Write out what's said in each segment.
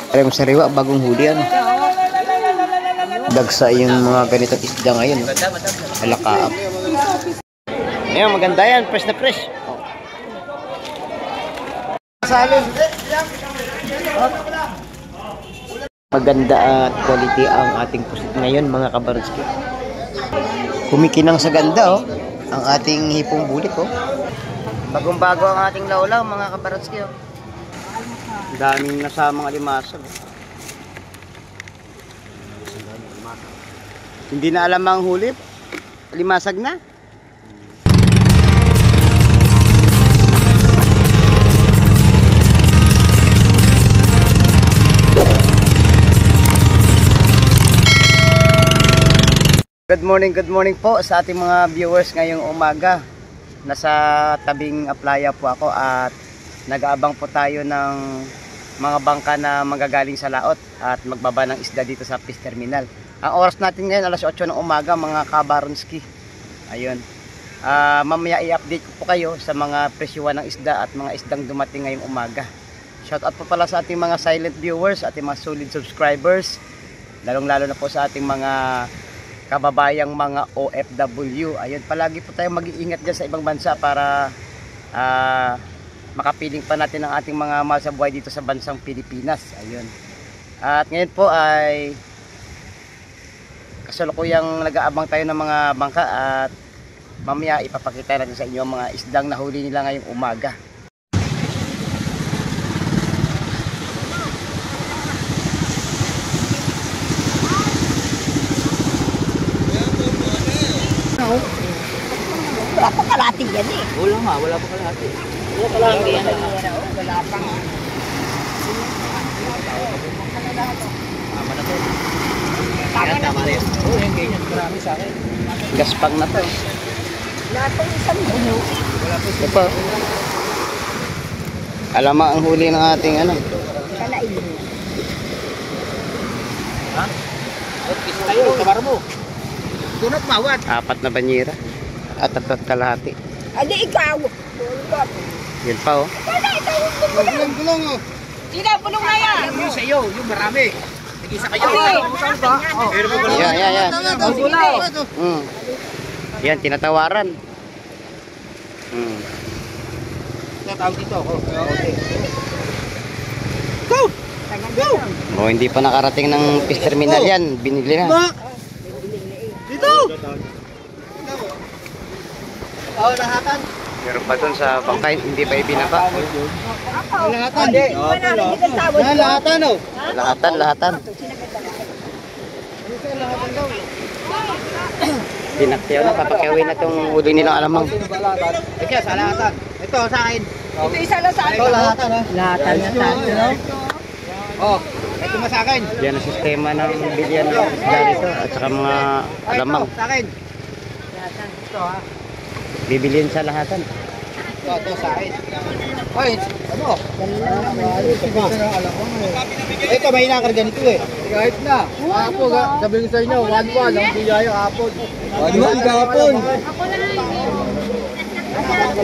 Parang sariwa, bagong huli ano. Dagsa yung mga ganitong isda ngayon. No? Halakaap. Ayan, maganda yan. Fresh na fresh. Salin. Maganda at quality ang ating pusit ngayon mga kabarutski. Kumikinang sa ganda oh. Ang ating hipong bulik oh. Bagong-bago ang ating laulaw mga kabarutski oh. Daming nasamang alimasag. Hindi na alam ang huli. Alimasag na. Good morning po sa ating mga viewers ngayong umaga. Nasa tabing playa po ako at nag-aabang po tayo ng mga bangka na magagaling sa laot at magbaba ng isda dito sa fish terminal. Ang oras natin ngayon alas 8 ng umaga mga kabaronski. Ayun. Mamaya i-update ko po kayo sa mga presyuhan ng isda at mga isdang dumating ngayong umaga. Shoutout po pala sa ating mga silent viewers, ating mga solid subscribers. Lalong-lalo na po sa ating mga kababayang mga OFW. Ayun, palagi po tayong mag-iingat dyan sa ibang bansa para makapiling pa natin ang ating mga mahal sa buhay dito sa bansang Pilipinas. Ayun. At ngayon po ay kasalukuyang nag-aabang tayo ng mga bangka at mamaya ipapakita natin sa inyo ang mga isdang nahuli nila ngayong umaga. Wala pa kalahati yan eh. Wala pa kalahati. Wala kalahati yan. Wala pa. Tama na to. Tama na. Yung ganyan. Marami sa akin. Gaspang na to. Lahat ng isang ulo. Ito pa. Alam ang huli ng ating ano. Kalain. Ha? Isa tayo. Kabar mo. Dunot mawat. 4 na banyera. At 3 kalahati. Adi ikaw. Yan pa oh. Gulong oh. Sina, pulong na yan. Yung sa iyo, yung marami. Nag-isa kayo. Yan. Yan, tinatawaran. Tawag dito ako. Oh, hindi pa nakarating ng fish terminal yan. Binili na. Dito! Oh, lahatan. Meron pa dun sa bangkay, hindi pa ibinaba. Lahatan. Lahatan oh. Lahatan. Pinakyaw na, papakyawin na itong huli nilang alamang. Ito sa lahatan. Ito sa akin. Ito isa lang sa akin. Ito lahatan oh. Lahatan na tayo. Oh, ito mo sa akin. Yan ang sistema ng bilyan ng isda rito at saka mga alamang. Sa akin. Ito ha. Bibilin sa lahatan. Ito sa akin. Hoy, ano? Ito may inakarga nito eh. Kahit na. Hapon, sabihin ko sa inyo, 1-1 ang biyayo hapon. 1-1 hapon.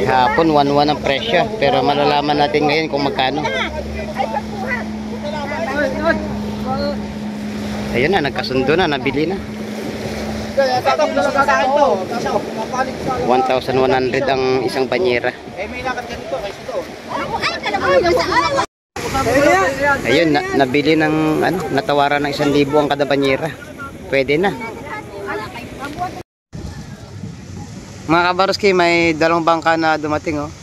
Hapon 1-1 ang presyo, pero malalaman natin ngayon kung magkano. Ayun na, nagkasundo na, nabili na. 1,100 ang isang banyera. Eh may inakarga nito kasi ito. Ayun, nabili ng ano, natawaran ng 1,000 ang kada banyera. Pwede na. Mga kabaroski, may dalawang bangka na dumating oh.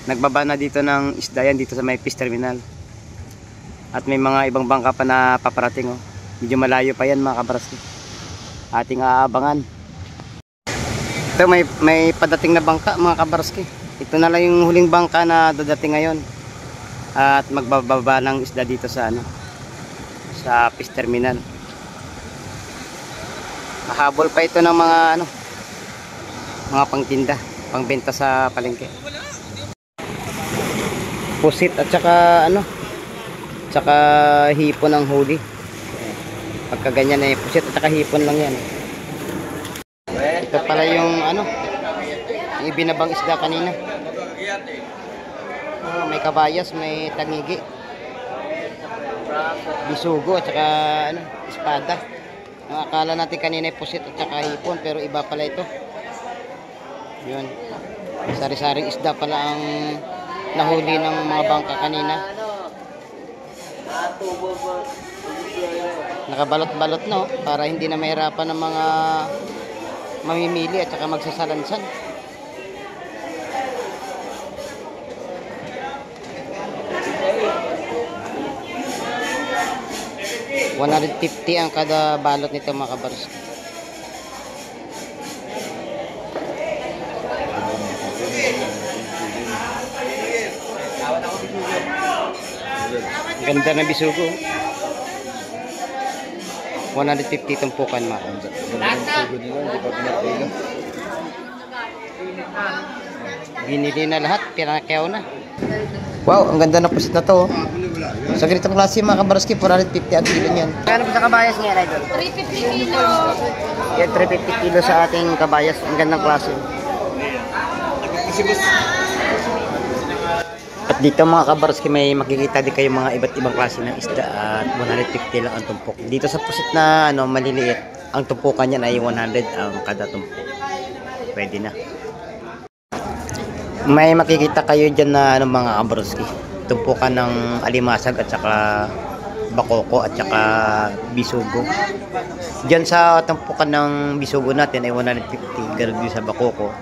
Nagbaba na dito ng isda yan dito sa may fish terminal. At may mga ibang bangka pa na paparating oh. Medyo malayo pa yan mga kabaroski. Ating aabangan. Ito may padating na bangka mga kabaroski. Ito na lang yung huling bangka na dadating ngayon. At magbababa ng isda dito sa ano, sa fish terminal. Mahabol pa ito ng mga ano, mga pangtinda, pangbenta sa palengke. Pusit at saka ano, saka hipon ang huli. Pagka ganyan eh, pusit at saka hipon lang yan. Ito pala yung ano, yung ibinabang isda kanina. May kabayas, may tangigi. bisugo at saka ano, espada. Ang akala natin kanina ay pusit at saka hipon, pero iba pala ito. Yun. Sari-saring isda pala ang nahuli ng mga bangka kanina. Nakabalot-balot no, para hindi na mahirapan ng mga mamimili at saka magsasalansan. $150 ang kada balot nito mga kabarski. Ganda na bisugo. 150 tumpukan mga kabarski. Binili na lahat, pinakyaw na. Wow, ang ganda ng pusit na to. Sa ganitong klase mga kabarski, 450 ang kilo niyan. Kano po sa kabayas niya, Idol? 350 kilo. Yan, 350 kilo sa ating kabayas. Ang gandang klase. At dito mga kabarski, may makikita din kayo mga iba't ibang klase ng isda at 150 lang ang tumpok. Dito sa pusit na ano, maliliit, ang tumpukan niyan ay 100 ang kada tumpok. Pwede na. May makikita kayo dyan na ano, mga kabarski, tumpukan ng alimasag at saka bakoko at saka bisugo. Diyan sa tumpukan ng bisugo natin ay 150, ganoon din sa bakoko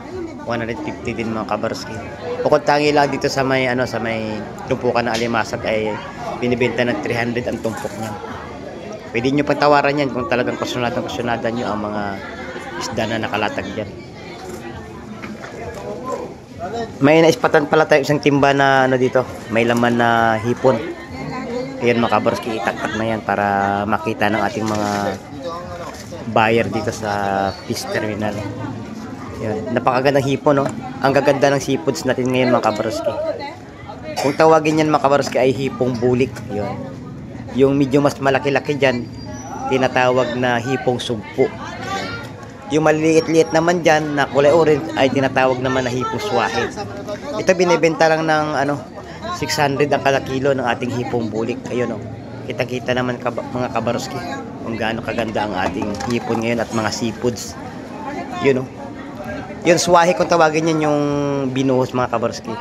150 din mga kabarski. Bukod tangi lang dito sa may ano, sa may tumpukan ng alimasag ay binibenta ng 300 ang tumpok niya. Pwede nyo pagtawaran yan kung talagang kasunatan nyo ang mga isda na nakalatag dyan. May naispatan pala tayo isang timba na ano dito, may laman na hipon. Ayan mga kabarski, itaktak na yan para makita ng ating mga buyer dito sa fish terminal. Ayan, napakagandang hipon, no? Ang gaganda ng seafoods natin ngayon mga kabarski. Kung tawagin yan mga kabarski ay hipong bulik. Ayan. Yung medyo mas malaki-laki dyan, tinatawag na hipong sugpo. Yung maliliit-liit naman dyan na kulay orange ay tinatawag naman na hipong swahe. Ito binibenta lang ng ano, 600 ang kada kilo ng ating hipong bulik. Ayun, oh. Kita-kita naman mga kabarski kung gaano kaganda ang ating hipon ngayon at mga seafoods. Yun, oh. Yun, swahe kung tawagin yan, yung binuhos mga kabarski.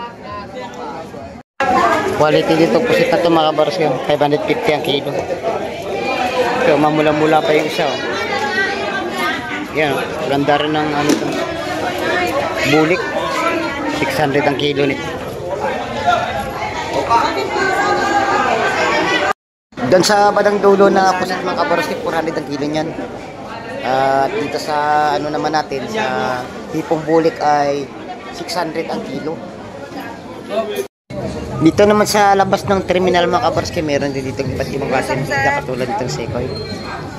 Quality dito pusit na ito mga kabarski, 550 ang kilo. So, mamula-mula pa yung isa, oh. Yan, ganda rin ng ano ito, bulik. 600 ang kilo nito. Doon sa badang dulo na pusit mga kabarski, 400 ang kilo niyan. At dito sa ano naman natin, sa hipong bulik ay 600 ang kilo. Dito naman sa labas ng terminal mga kabarski, meron din dito iba't ibang klase ng isda katulad nitong sekoy.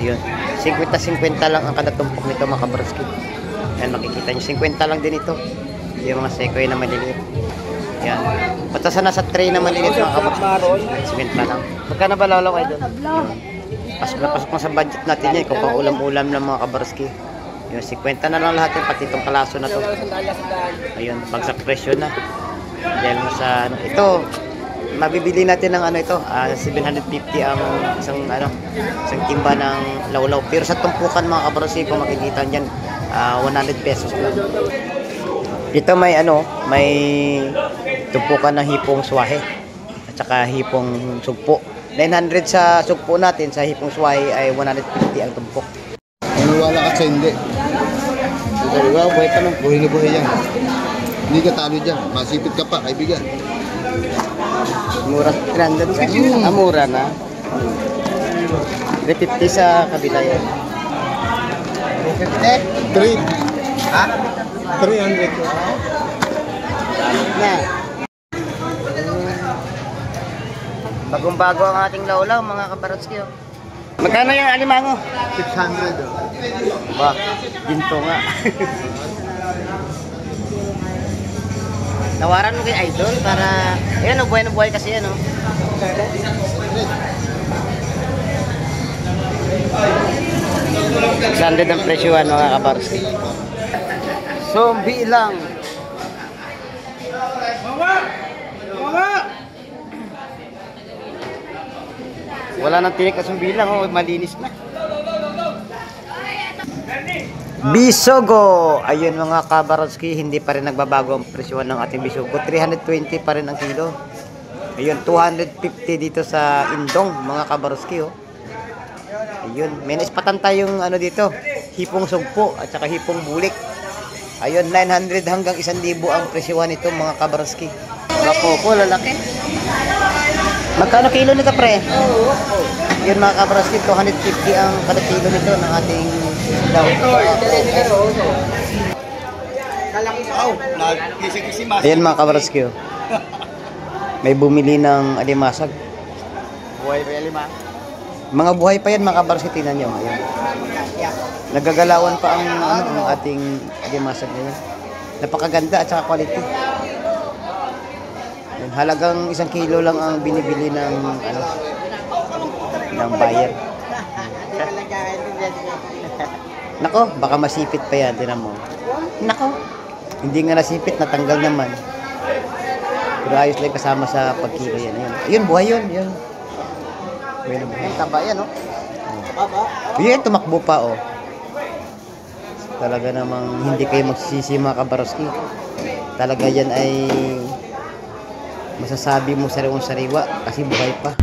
Yun, 50-50 lang ang kada tumpok nito mga kabarski. Yan, makikita nyo, 50 lang din ito. Yung mga sekoy na maliliit. Yan, patasan na sa tray na maliliit mga kabarski, 50 lang. Magkano ba lalaw kayo doon? Pasok na pasok na sa budget natin yan kung pang ulam-ulam ng mga kabarski. Yung 50 na lang lahat yung pati itong kalaso na to. Ayun, bagsak presyo na. Dahil mo sa ano, ito mabibili natin ng ano ito, 750 ang isang ano, isang timba ng lawlaw. Pero sa tumpukan mga kabarski, kung makikita niyan, 100 pesos lang. Dito may ano, may tumpukan ng hipong swahe at saka hipong sugpo. 900 sa sugpo natin, sa hipong swahe ay 150 ang tumpok. Maniwala ka sa hindi. Diba, buhay pa nung. Buhay na buhay yan. Hindi ka talo dyan. Masipit ka pa, kaibigan. Mura, 300 sa mura na. 350 sa kabila yan. 3. Ha? 300. Na. Bagong-bago ang ating lawlaw mga kabarotski. Oh. Magkano yung alimango? 600. Ba, ginto nga. Tawaran mo kay Idol para, ayan o, buhay na buhay kasi yan o. Sanded ang presyuhan mga kabarski. Zombie lang. Mama! Mama! Wala nang tinik na sumbilang, oh, malinis na. Bisogo! Ayun mga kabaroski, hindi pa rin nagbabago ang presyon ng ating bisogo. 320 pa rin ang kilo. Ayun, 250 dito sa Indong, mga kabaroski, oh. Ayun, may naispatan tayong ano dito, hipong sugpo at saka hipong bulik. Ayun, 900 hanggang 1,000 ang presyon nito, mga kabaroski. Bako po, lalaki. Magkano kilo nito, pre? Yun mga kabaroski, 250 ang kada kilo nito ng ating daw. Ayan mga kabaroski, oh. May bumili ng alimasag. Buhay pa yung lima. Mga buhay pa yan mga kabaroski, tingnan nyo. Ayan. Nagagalawan pa ang ating alimasag na yan. Napakaganda at saka quality. Ayan, halagang 1 kilo lang ang binibili ng ng buyer. Nako, baka masipit pa yan, tinan mo. Nako, hindi nga nasipit, natanggal naman. Pero ayos lang kasama sa pagkilo yan. Ayun, buhay yun. Yun. Buhay na buhay. Taba yan, oh. Yun, tumakbo pa, oh. Talaga namang hindi kayo magsisisi mga kabaroski. Talaga yan ay masasabi mo sariwang sariwa kasi buhay pa.